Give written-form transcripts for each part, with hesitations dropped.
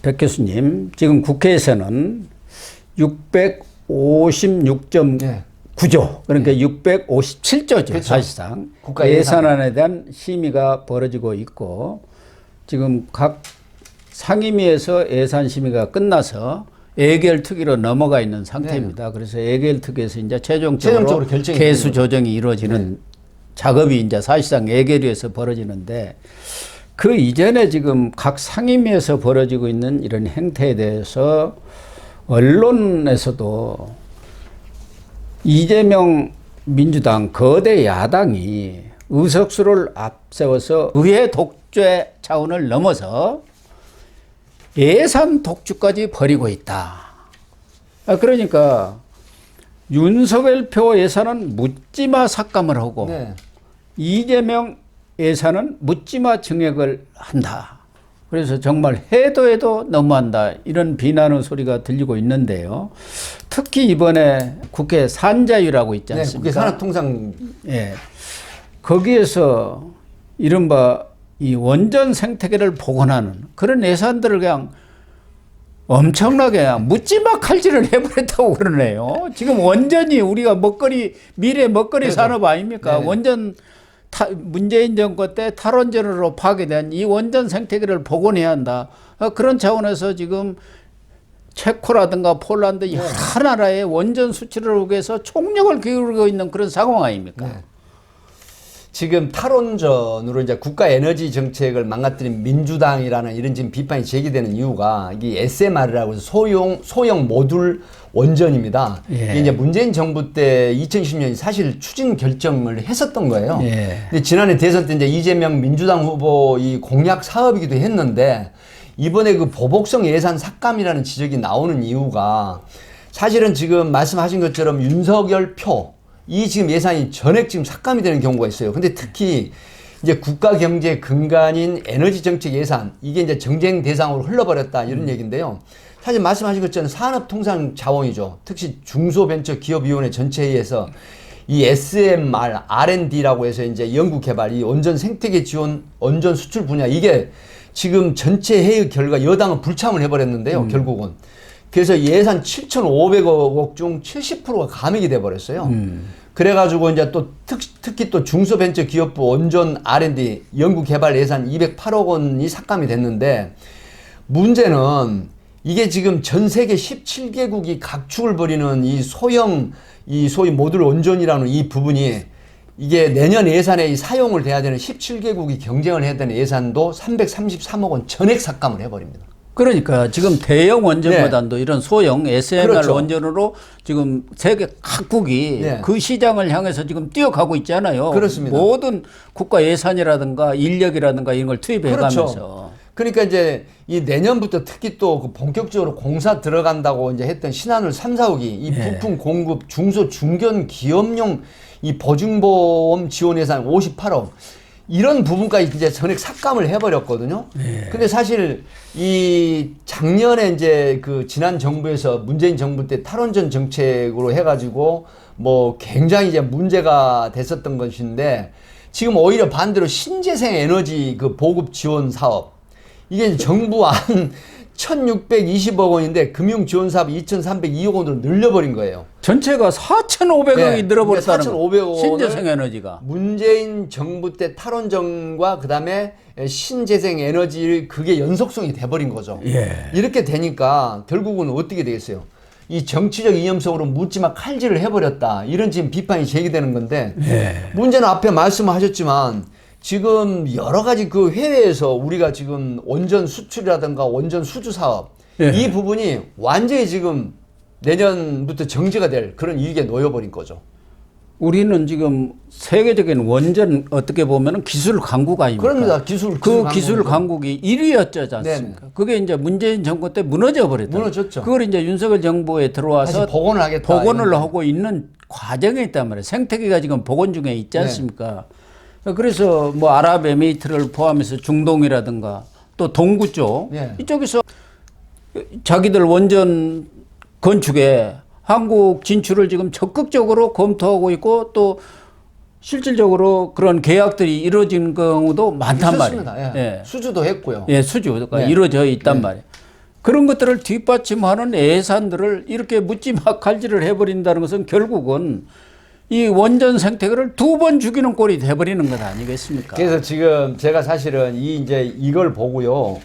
백 교수님, 지금 국회에서는 656.9조, 그러니까 657조죠. 그렇죠. 사실상. 국가 예산안에 대한 심의가 벌어지고 있고, 지금 각 상임위에서 예산 심의가 끝나서 예결특위로 넘어가 있는 상태입니다. 그래서 예결특위에서 이제 최종적으로 개수 조정이 이루어지는 작업이 이제 사실상 예결위에서 벌어지는데, 그 이전에 지금 각 상임위에서 벌어지고 있는 이런 행태에 대해서 언론에서도 이재명 민주당 거대 야당이 의석수를 앞세워서 의회 독재 차원을 넘어서 예산 독주까지 벌이고 있다. 그러니까 윤석열 표 예산은 묻지마 삭감을 하고 이재명 예산은 묻지마 증액을 한다. 그래서 정말 해도 너무한다. 이런 비난의 소리가 들리고 있는데요. 특히 이번에 국회 산자위라고 있지 않습니까? 국회 산업통상. 예. 거기에서 이른바 이 원전 생태계를 복원하는 그런 예산들을 그냥 엄청나게 그냥 묻지마 칼질을 해버렸다고 그러네요. 지금 원전이 우리가 미래 먹거리 산업 아닙니까? 원전 문재인 정권 때 탈원전으로 파괴된 이 원전 생태계를 복원해야 한다. 그런 차원에서 지금 체코라든가 폴란드 여러 나라의 원전 수출을 위해서 총력을 기울이고 있는 그런 상황 아닙니까? 지금 탈원전으로 이제 국가 에너지 정책을 망가뜨린 민주당이라는 이런 지금 비판이 제기되는 이유가 이게 SMR이라고 해서 소형 모듈 원전입니다. 이게 이제 문재인 정부 때 2010년에 사실 추진 결정을 했었던 거예요. 근데 지난해 대선 때 이제 이재명 민주당 후보 이 공약 사업이기도 했는데 이번에 그 보복성 예산 삭감이라는 지적이 나오는 이유가 사실은 지금 말씀하신 것처럼 윤석열 표 이 지금 예산이 전액 지금 삭감이 되는 경우가 있어요. 근데 특히 이제 국가 경제 근간인 에너지 정책 예산 이게 이제 정쟁 대상으로 흘러버렸다 이런 얘기인데요. 사실 말씀하신 것처럼 산업통상 자원이죠. 특히 중소벤처기업위원회 전체회의에서 이 SMR, R&D라고 해서 이제 연구개발, 이 원전 생태계 지원, 원전 수출 분야 이게 지금 전체 회의 결과 여당은 불참을 해버렸는데요. 결국은. 그래서 예산 7,500억 중 70%가 감액이 돼버렸어요. 그래가지고 이제 또 특히 또 중소벤처기업부 원전 R&D 연구개발 예산 208억 원이 삭감이 됐는데 문제는 이게 지금 전 세계 17개국이 각축을 벌이는 이 소위 모듈 원전이라는 이 부분이 이게 내년 예산에 이 사용을 돼야 되는 17개국이 경쟁을 해야 되는 예산도 333억 원 전액 삭감을 해버립니다. 그러니까 지금 대형 원전보다도 이런 소형 SMR 원전으로 지금 세계 각국이 그 시장을 향해서 지금 뛰어가고 있잖아요. 그렇습니다. 모든 국가 예산이라든가 인력이라든가 이런 걸 투입해가면서. 그러니까 이제 이 내년부터 특히 또 그 본격적으로 공사 들어간다고 이제 했던 신한울 3, 4호기 이 부품 공급 중소 중견 기업용 이 보증보험 지원 예산 58억 이런 부분까지 이제 전액 삭감을 해버렸거든요. 근데 사실 이 작년에 이제 그 지난 정부에서 문재인 정부 때 탈원전 정책으로 해가지고 뭐 굉장히 이제 문제가 됐었던 것인데 지금 오히려 반대로 신재생 에너지 그 보급 지원 사업 이게 정부 안 1,620억 원인데 금융 지원 사업 2,302억 원으로 늘려버린 거예요. 전체가 4,500억이 늘어버렸다는 4,500억 원을 신재생 에너지가. 문재인 정부 때 탈원전과 그다음에 신재생 에너지 그게 연속성이 돼버린 거죠. 이렇게 되니까 결국은 어떻게 되겠어요? 이 정치적 이념성으로 묻지마 칼질을 해버렸다. 이런 지금 비판이 제기되는 건데 문제는 앞에 말씀하셨지만 지금 여러 가지 그 해외에서 우리가 지금 원전 수출이라든가 원전 수주 사업 이 부분이 완전히 지금 내년부터 정지가 될 그런 위기에 놓여버린 거죠. 우리는 지금 세계적인 원전 어떻게 보면 기술 강국 아닙니까? 그럽니다. 기술 강국이 1위였지 않습니까? 그게 이제 문재인 정권 때 무너져 버렸다. 무너졌죠. 그걸 이제 윤석열 정부에 들어와서 복원을 하고 있는 과정에 있단 말이에요. 생태계가 지금 복원 중에 있지 않습니까? 그래서 뭐 아랍에미리트를 포함해서 중동이라든가 또 동구 쪽 이쪽에서 자기들 원전 건축에 한국 진출을 지금 적극적으로 검토하고 있고 또 실질적으로 그런 계약들이 이루어진 경우도 많단 말이에요. 수주도 했고요. 수주가 이루어져 있단 말이에요. 그런 것들을 뒷받침하는 예산들을 이렇게 묻지마 칼질을 해버린다는 것은 결국은 이 원전 생태계를 두 번 죽이는 꼴이 돼버리는 것 아니겠습니까? 그래서 지금 제가 사실은 이걸 보고요.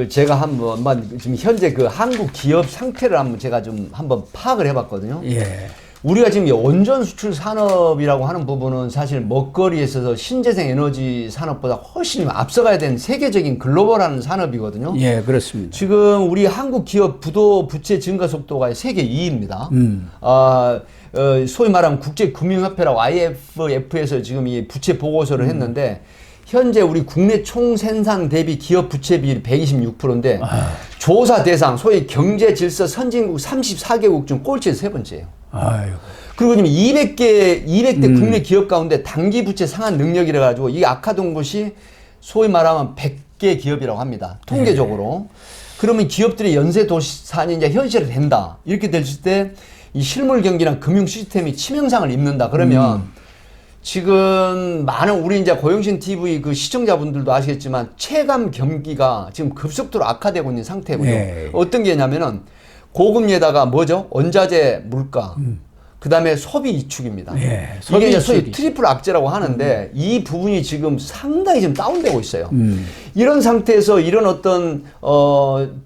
제가 한번 지금 현재 그 한국 기업 상태를 제가 좀 한번 파악을 해봤거든요. 예. 우리가 지금 이 원전 수출 산업이라고 하는 부분은 사실 먹거리에 있어서 신재생 에너지 산업보다 훨씬 앞서가야 되는 세계적인 글로벌한 산업이거든요. 예, 그렇습니다. 지금 우리 한국 기업 부채 증가 속도가 세계 2위입니다. 소위 말하면 국제금융협회라고 IMF에서 지금 이 부채 보고서를 했는데 현재 우리 국내 총 생산 대비 기업 부채 비율이 126%인데 조사 대상 소위 경제 질서 선진국 34개국 중 꼴찌에서 세 번째예요. 아유. 그리고 지금 200대 국내 기업 가운데 단기 부채 상환 능력이라 가지고 이게 악화된 것이 소위 말하면 100개 기업이라고 합니다. 통계적으로. 그러면 기업들이 연쇄 도산이 이제 현실이 된다. 이렇게 됐을 때 이 실물 경기랑 금융 시스템이 치명상을 입는다. 그러면 지금 많은 우리 이제 고영신 TV 그 시청자분들도 아시겠지만 체감 경기가 지금 급속도로 악화되고 있는 상태고요. 네. 어떤 게냐면은 고금리에다가 뭐죠? 원자재 물가. 그다음에 소비 이축입니다. 예, 이게 이제 소비 소위 이축이죠. 트리플 악재라고 하는데 이 부분이 지금 상당히 지금 다운되고 있어요. 이런 상태에서 이런 어떤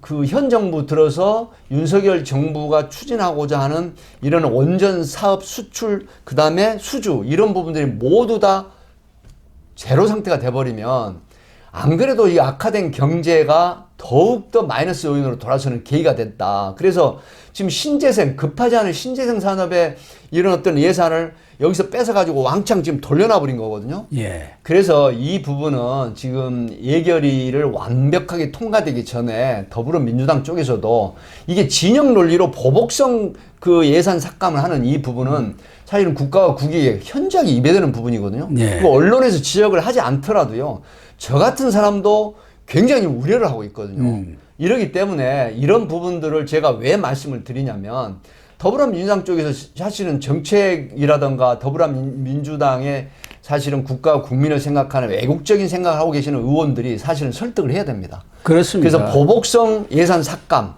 그 현 정부 들어서 윤석열 정부가 추진하고자 하는 이런 원전 사업 수출 그다음에 수주 이런 부분들이 모두 다 제로 상태가 돼버리면 안 그래도 이 악화된 경제가 더욱더 마이너스 요인으로 돌아서는 계기가 됐다. 그래서 지금 급하지 않은 신재생 산업의 이런 어떤 예산을 여기서 뺏어가지고 왕창 지금 돌려놔버린 거거든요. 예. 그래서 이 부분은 지금 예결위를 완벽하게 통과되기 전에 더불어민주당 쪽에서도 이게 진영 논리로 보복성 그 예산 삭감을 하는 이 부분은 사실은 국가와 국익에 현저하게 이배되는 부분이거든요. 예. 그 언론에서 지적을 하지 않더라도요. 저 같은 사람도 굉장히 우려를 하고 있거든요. 이러기 때문에 이런 부분들을 제가 왜 말씀을 드리냐면 더불어민주당 쪽에서 사실은 정책이라든가 더불어민주당의 사실은 국가와 국민을 생각하는 외국적인 생각을 하고 계시는 의원들이 사실은 설득을 해야 됩니다. 그렇습니다. 그래서 보복성 예산 삭감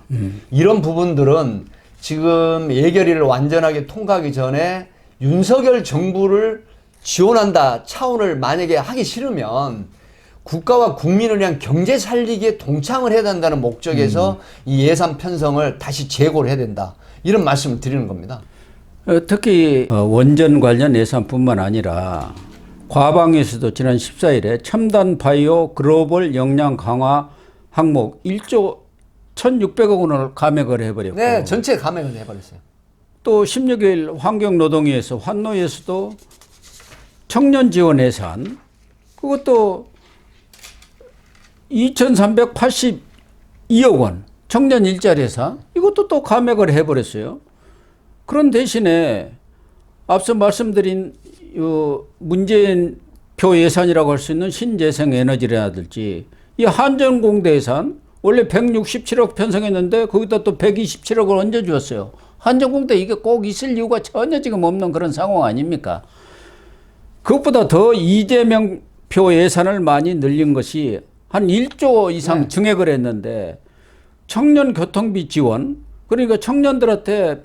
이런 부분들은 지금 예결위를 완전하게 통과하기 전에 윤석열 정부를 지원한다 차원을 만약에 하기 싫으면 국가와 국민을 위한 경제 살리기에 동참을 해야 된다는 목적에서 이 예산 편성을 다시 재고를 해야 된다. 이런 말씀을 드리는 겁니다. 특히 원전 관련 예산뿐만 아니라 과방에서도 지난 14일에 첨단 바이오 글로벌 역량 강화 항목 1조 1,600억 원을 감액을 해버렸고 네, 전체 감액을 해버렸어요. 또 16일 환경노동위에서 환노위에서도 청년 지원 예산 그것도 2,382억 원 청년 일자리 예산 이것도 또 감액을 해버렸어요. 그런 대신에 앞서 말씀드린 문재인 표 예산이라고 할 수 있는 신재생 에너지라든지 이 한전공대 예산 원래 167억 편성했는데 거기다 또 127억을 얹어주었어요. 한전공대 이게 꼭 있을 이유가 전혀 지금 없는 그런 상황 아닙니까? 그것보다 더 이재명 표 예산을 많이 늘린 것이 한 1조 이상 증액을 했는데 청년 교통비 지원 그러니까 청년들한테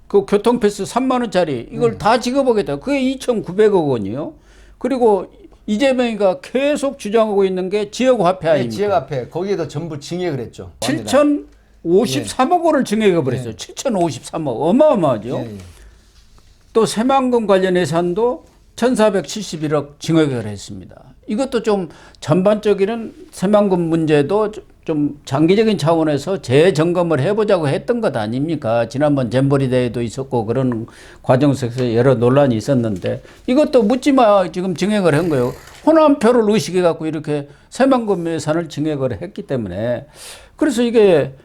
그 교통패스 3만 원짜리 이걸 다 지급하겠다. 그게 2,900억 원이요. 그리고 이재명이가 계속 주장하고 있는 게 지역화폐 아닙니까? 네, 지역화폐 거기에도 전부 증액을 했죠. 7,053억 원을 증액해 버렸어요. 7,053억 어마어마하죠. 예. 또 새만금 관련 예산도 1,471억 증액을 했습니다. 이것도 좀 전반적인 새만금 문제도 좀 장기적인 차원에서 재점검을 해보자고 했던 것 아닙니까? 지난번 잼버리 대회도 있었고 그런 과정 속에서 여러 논란이 있었는데 이것도 묻지마 지금 증액을 한 거예요. 호남표를 의식해 갖고 이렇게 새만금 예산을 증액을 했기 때문에 그래서 이게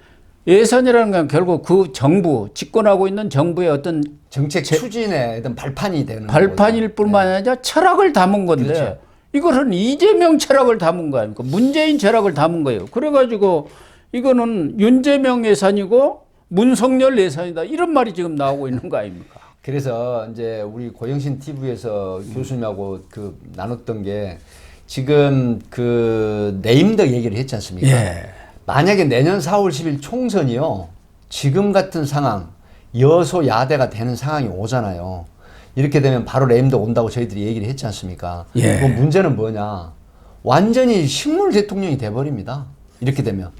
예산이라는 건 결국 그 정부 집권하고 있는 정부의 어떤 정책 추진의 어떤 발판이 되는 발판일 뿐만 아니라 철학을 담은 건데 그렇죠. 이것은 이재명 철학을 담은 거 아닙니까? 문재인 철학을 담은 거예요. 그래가지고 이거는 윤재명 예산이고 문석열 예산이다. 이런 말이 지금 나오고 있는 거 아닙니까? 그래서 이제 우리 고영신 TV에서 교수님하고 나눴던 게 지금 그 네임덕 얘기를 했지 않습니까? 예. 만약에 내년 4월 10일 총선이요. 지금 같은 상황, 여소야대가 되는 상황이 오잖아요. 이렇게 되면 바로 레임덕 온다고 저희들이 얘기를 했지 않습니까? 예. 그럼 문제는 뭐냐? 완전히 식물 대통령이 돼버립니다. 이렇게 되면.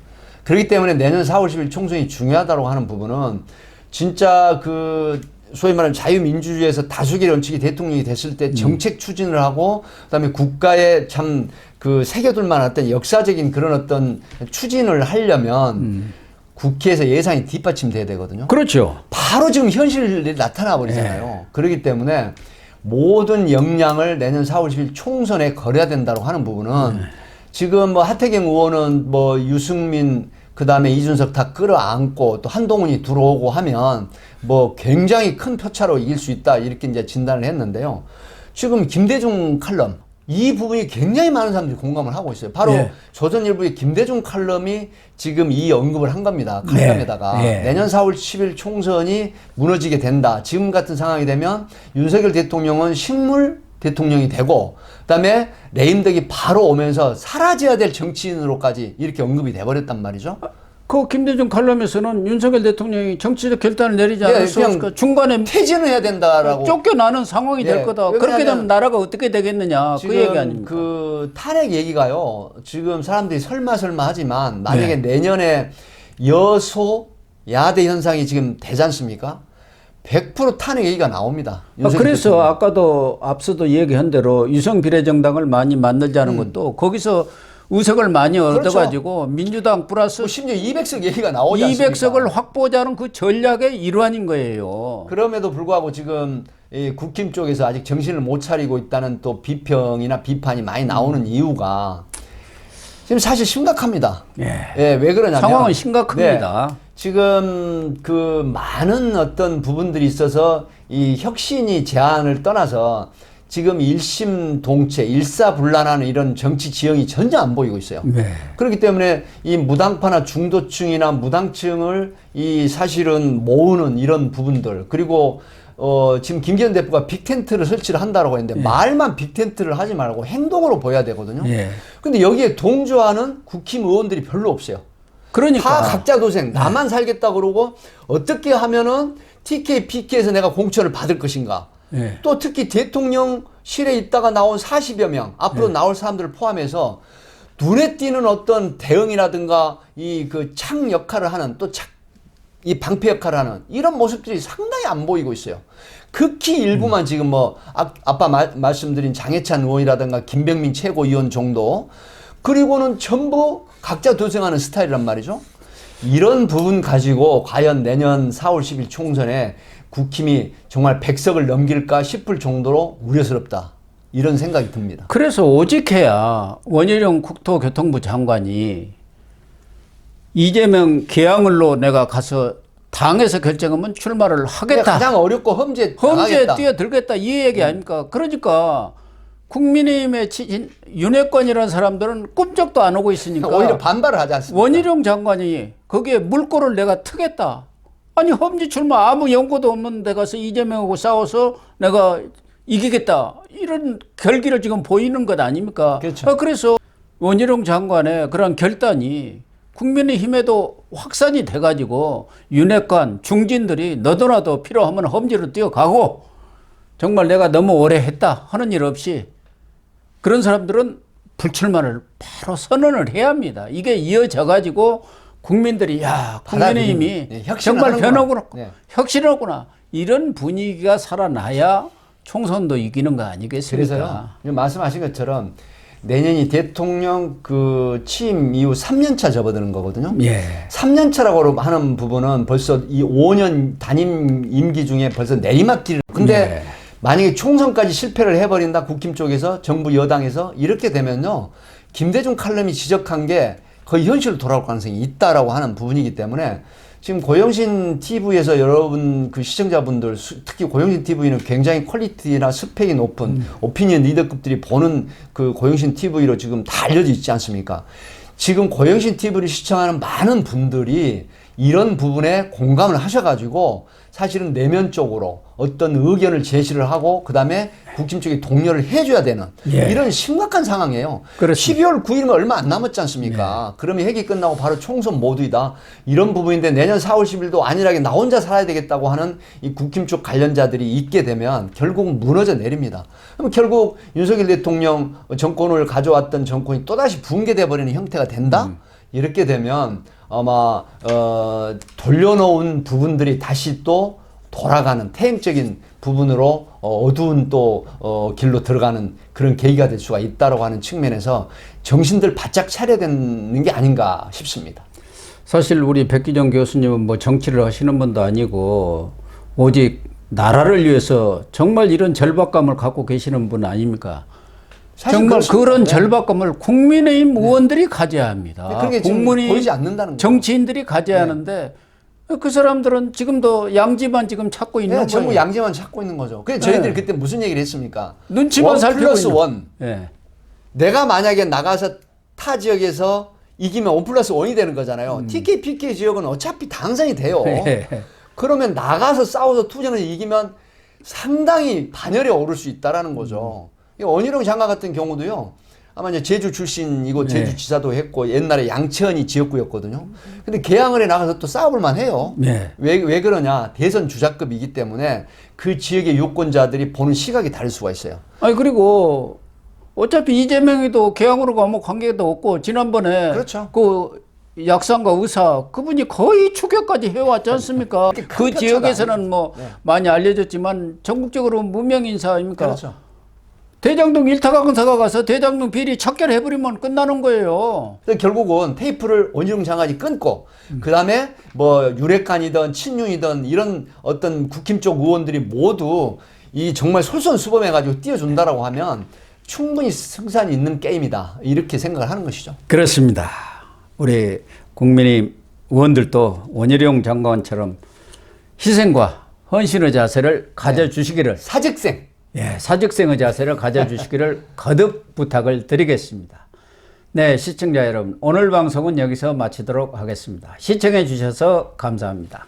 그렇기 때문에 내년 4월 10일 총선이 중요하다고 하는 부분은 진짜 그 소위 말하는 자유민주주의에서 다수결 원칙이 대통령이 됐을 때 정책 추진을 하고 그다음에 국가에 참 그 새겨둘 만한 어떤 역사적인 그런 어떤 추진을 하려면 국회에서 예산이 뒷받침돼야 되거든요. 그렇죠. 바로 지금 현실이 나타나 버리잖아요. 그렇기 때문에 모든 역량을 내년 4월 10일 총선에 걸어야 된다고 하는 부분은 지금 뭐 하태경 의원은 뭐 유승민 그다음에 이준석 다 끌어안고 또 한동훈이 들어오고 하면 뭐 굉장히 큰 표차로 이길 수 있다 이렇게 이제 진단을 했는데요. 지금 김대중 칼럼 이 부분이 굉장히 많은 사람들이 공감을 하고 있어요. 바로 예. 조선일보의 김대중 칼럼이 지금 이 언급을 한 겁니다. 칼럼에다가 네. 예. 내년 4월 10일 총선이 무너지게 된다. 지금 같은 상황이 되면 윤석열 대통령은 식물 대통령이 되고 그다음에 레임덕이 바로 오면서 사라져야 될 정치인으로까지 이렇게 언급이 돼버렸단 말이죠. 그 김대중 칼럼에서는 윤석열 대통령이 정치적 결단을 내리지 예, 않을 수 그냥 없을까? 중간에 퇴진을 해야 된다라고. 쫓겨나는 상황이 될 예, 거다. 왜냐하면 그렇게 되면 나라가 어떻게 되겠느냐. 그 얘기 지금 아닙니까? 그 탄핵 얘기가요. 지금 사람들이 설마 하지만 만약에 네. 내년에 여소 야대 현상이 지금 되지 않습니까? 100% 탄핵 얘기가 나옵니다. 윤석열 그래서 대통령. 아까도 앞서도 얘기한 대로 유성 비례정당을 많이 만들자는 것도 거기서 의석을 많이 얻어가지고 민주당 플러스 뭐 심지어 200석 얘기가 나오지 않습니까? 200석을 확보하자는 그 전략의 일환인 거예요. 그럼에도 불구하고 지금 이 국힘 쪽에서 아직 정신을 못 차리고 있다는 또 비평이나 비판이 많이 나오는 이유가 지금 사실 심각합니다. 예, 왜 그러냐면 상황은 심각합니다. 네, 지금 그 많은 어떤 부분들이 있어서 이 혁신이 제안을 떠나서 지금 일심동체, 일사불란하는 이런 정치 지형이 전혀 안 보이고 있어요. 네. 그렇기 때문에 이 무당파나 중도층이나 무당층을 이 사실은 모으는 이런 부분들 그리고 지금 김기현 대표가 빅텐트를 설치를 한다라고 했는데 말만 빅텐트를 하지 말고 행동으로 보여야 되거든요. 예. 근데 여기에 동조하는 국힘 의원들이 별로 없어요. 그러니까 다 각자 도생, 나만 살겠다 그러고 어떻게 하면은 TK, PK에서 내가 공천을 받을 것인가. 예. 또 특히 대통령실에 있다가 나온 40여 명, 앞으로 나올 사람들을 포함해서 눈에 띄는 어떤 대응이라든가 이 그 창 역할을 하는 또 이 방패 역할을 하는 이런 모습들이 상당히 안 보이고 있어요. 극히 일부만 지금 뭐 아까 말씀드린 장해찬 의원이라든가 김병민 최고위원 정도 그리고는 전부 각자 도생하는 스타일이란 말이죠. 이런 부분 가지고 과연 내년 4월 10일 총선에 국힘이 정말 100석을 넘길까 싶을 정도로 우려스럽다. 이런 생각이 듭니다. 그래서 오직해야 원희룡 국토교통부 장관이 이재명 개항을로 내가 가서 당에서 결정하면 출마를 하겠다. 가장 어렵고 험지에 뛰어들겠다 이 얘기 아닙니까? 그러니까 국민의힘의 윤핵관이라는 사람들은 꿈쩍도 안 오고 있으니까 오히려 반발을 하지 않습니까? 원희룡 장관이 거기에 물꼬를 내가 트겠다. 아니 험지 출마 아무 연고도 없는 데 가서 이재명하고 싸워서 내가 이기겠다. 이런 결기를 지금 보이는 것 아닙니까? 그렇죠. 그래서 원희룡 장관의 그런 결단이 국민의힘에도 확산이 돼가지고 윤핵관 중진들이 너도나도 필요하면 험지로 뛰어가고 정말 내가 너무 오래 했다 하는 일 없이 그런 사람들은 불출마를 바로 선언을 해야 합니다. 이게 이어져 가지고 국민들이 야 국민의힘이 네, 정말 변하구나 네. 혁신하구나 이런 분위기가 살아나야 총선도 이기는 거 아니겠습니까? 그래서요. 말씀하신 것처럼 내년이 대통령 그 취임 이후 3년차 접어드는 거거든요. 예. 3년차라고 하는 부분은 벌써 이 5년 단임 임기 중에 벌써 내리막길. 근데 예. 만약에 총선까지 실패를 해버린다 국힘 쪽에서 정부 여당에서 이렇게 되면요. 김대중 칼럼이 지적한 게 거의 현실로 돌아올 가능성이 있다라고 하는 부분이기 때문에 지금 고영신 TV에서 여러분 그 시청자분들 특히 고영신 TV는 굉장히 퀄리티나 스펙이 높은 오피니언 리더급들이 보는 그 고영신 TV로 지금 다 알려져 있지 않습니까? 지금 고영신 TV를 시청하는 많은 분들이 이런 부분에 공감을 하셔가지고 사실은 내면적으로 어떤 의견을 제시를 하고 그다음에 국힘 쪽에 독려를 해줘야 되는 예. 이런 심각한 상황이에요. 그렇습니다. 12월 9일은 얼마 안 남았지 않습니까? 그러면 회기 끝나고 바로 총선 모두이다. 이런 부분인데 내년 4월 10일도 안일하게 나 혼자 살아야 되겠다고 하는 이 국힘 쪽 관련자들이 있게 되면 결국은 무너져 내립니다. 그럼 결국 윤석열 대통령 정권을 가져왔던 정권이 또다시 붕괴돼 버리는 형태가 된다? 이렇게 되면 아마 돌려놓은 부분들이 다시 또 돌아가는 태행적인 부분으로 어두운 또 길로 들어가는 그런 계기가 될 수가 있다라고 하는 측면에서 정신들 바짝 차려야 되는 게 아닌가 싶습니다. 사실 우리 백기정 교수님은 뭐 정치를 하시는 분도 아니고 오직 나라를 위해서 정말 이런 절박감을 갖고 계시는 분 아닙니까? 정말 그렇습니다. 그런 네. 절박감을 국민의힘 의원들이 가져야 합니다. 그게 지금 보이지 않는다는 거예요. 정치인들이 가져야 하는데 그 사람들은 지금도 양지만 지금 찾고 있는 네, 거예요. 전부 양지만 찾고 있는 거죠. 그래서 저희들이 그때 무슨 얘기를 했습니까? 눈치만 살피고 플러스 있는 원. 예. 내가 만약에 나가서 타 지역에서 이기면 5+1이 되는 거잖아요. TK, PK 지역은 어차피 당선이 돼요. 그러면 나가서 싸워서 투쟁을 이기면 상당히 반열에 오를 수 있다라는 거죠. 원희룡 장관 같은 경우도요. 아마 이제 제주 출신이고 제주지사도 했고 옛날에 양천이 지역구였거든요. 근데 개항을에 나가서 또 싸워볼만 해요. 네. 왜 그러냐? 대선 주자급이기 때문에 그 지역의 유권자들이 보는 시각이 다를 수가 있어요. 아니 그리고 어차피 이재명이도 개항으로 가면 관계도 없고 지난번에 그렇죠. 그 약상과 의사 그분이 거의 추격까지 해왔지 않습니까? 그 지역에서는 뭐 많이 알려졌지만 전국적으로 무명 인사 아닙니까? 그렇죠. 대장동 일타 강사가 가서 대장동 비리 척결해버리면 끝나는 거예요. 결국은 테이프를 원희룡 장관이 끊고 그 다음에 뭐 유력한이든 친윤이든 이런 어떤 국힘 쪽 의원들이 모두 이 정말 솔선수범해가지고 띄워준다라고 하면 충분히 승산이 있는 게임이다 이렇게 생각을 하는 것이죠. 그렇습니다. 우리 국민의 의원들도 원희룡 장관처럼 희생과 헌신의 자세를 가져주시기를 사직생. 예, 사직생의 자세를 가져주시기를 거듭 부탁을 드리겠습니다. 네, 시청자 여러분, 오늘 방송은 여기서 마치도록 하겠습니다. 시청해 주셔서 감사합니다.